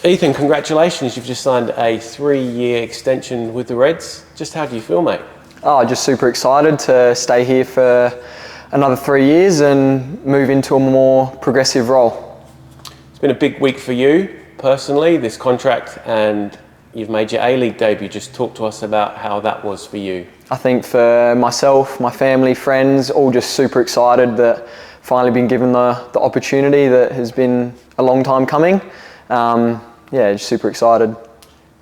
Ethan, congratulations. You've just signed a 3-year extension with the Reds. Just how do you feel, mate? Oh, just super excited to stay here for another 3 years and move into a more progressive role. It's been a big week for you personally, this contract, and you've made your A-League debut. Just talk to us about how that was for you. I think for myself, my family, friends, all just super excited that finally been given the opportunity that has been a long time coming. Just super excited.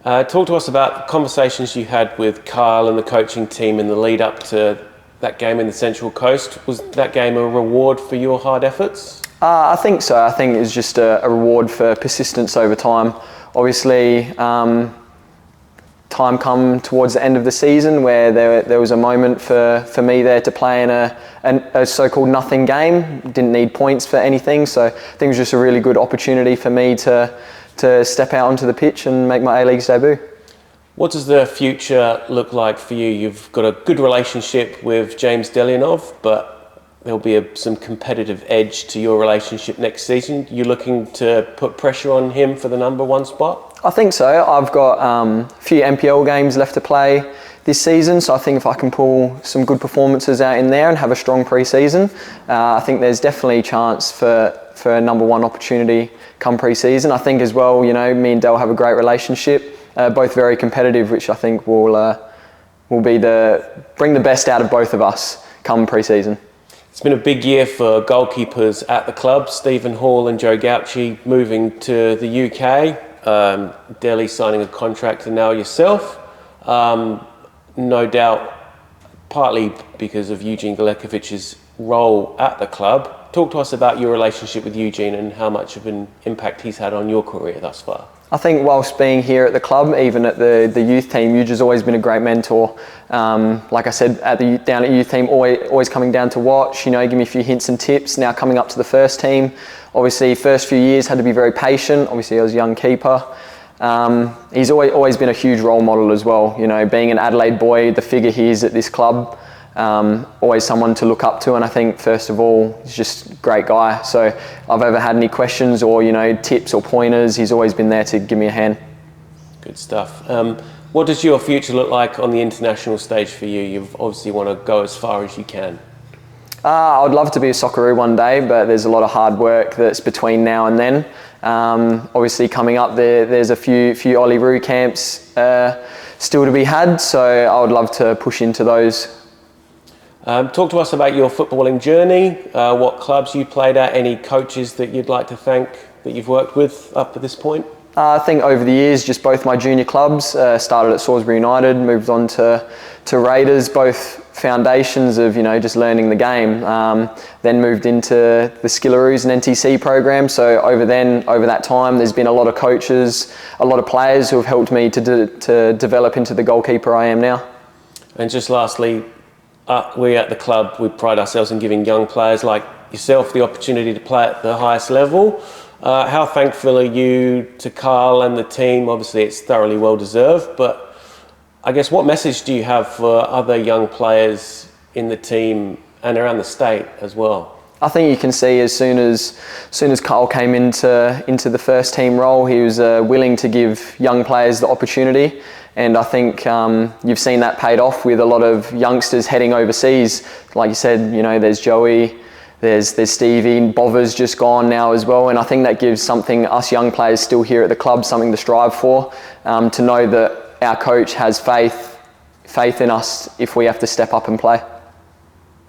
Talk to us about the conversations you had with Carl and the coaching team in the lead up to that game in the Central Coast. Was that game a reward for your hard efforts? I think so. I think it was just a reward for persistence over time. Obviously, time come towards the end of the season where there was a moment for me there to play in a so-called nothing game. Didn't need points for anything, so I think it was just a really good opportunity for me to step out onto the pitch and make my A-League debut. What does the future look like for you? You've got a good relationship with James Delan, but there'll be some competitive edge to your relationship next season. You looking to put pressure on him for the number 1 spot? I think so. I've got a few NPL games left to play this season, so I think if I can pull some good performances out in there and have a strong pre-season, I think there's definitely a chance for a number 1 opportunity come pre-season. I think as well, me and Del have a great relationship, both very competitive, which I think will bring the best out of both of us come pre-season. It's been a big year for goalkeepers at the club. Stephen Hall and Joe Gauci moving to the UK, Delhi signing a contract, and now yourself. No doubt, partly because of Eugene Galekovic's role at the club. Talk to us about your relationship with Eugene and how much of an impact he's had on your career thus far. I think whilst being here at the club, even at the youth team, Euge's always been a great mentor. Like I said, down at youth team, always coming down to watch, give me a few hints and tips. Now coming up to the first team, obviously first few years had to be very patient. Obviously I was a young keeper. He's always been a huge role model as well. Being an Adelaide boy, the figure he is at this club, always someone to look up to, and I think first of all he's just a great guy. So if I've ever had any questions or tips or pointers, he's always been there to give me a hand. Good stuff. What does your future look like on the international stage for you? You obviously want to go as far as you can. I would love to be a Socceroo one day, but there's a lot of hard work that's between now and then. Obviously coming up there's a few Olyroos camps still to be had, so I would love to push into those. Talk to us about your footballing journey, what clubs you played at, any coaches that you'd like to thank that you've worked with up to this point? I think over the years, just both my junior clubs, started at Salisbury United, moved on to Raiders, both foundations of just learning the game. Then moved into the Socceroos and NTC program. So over that time, there's been a lot of coaches, a lot of players who have helped me to develop into the goalkeeper I am now. And just lastly, we at the club, we pride ourselves in giving young players like yourself the opportunity to play at the highest level. How thankful are you to Carl and the team? Obviously it's thoroughly well deserved, but I guess what message do you have for other young players in the team and around the state as well? I think you can see as soon as Carl came into the first team role, he was willing to give young players the opportunity. And I think you've seen that paid off with a lot of youngsters heading overseas. Like you said, there's Joey, there's Stevie, Bover's just gone now as well. And I think that gives us young players still here at the club, something to strive for, to know that our coach has faith in us if we have to step up and play.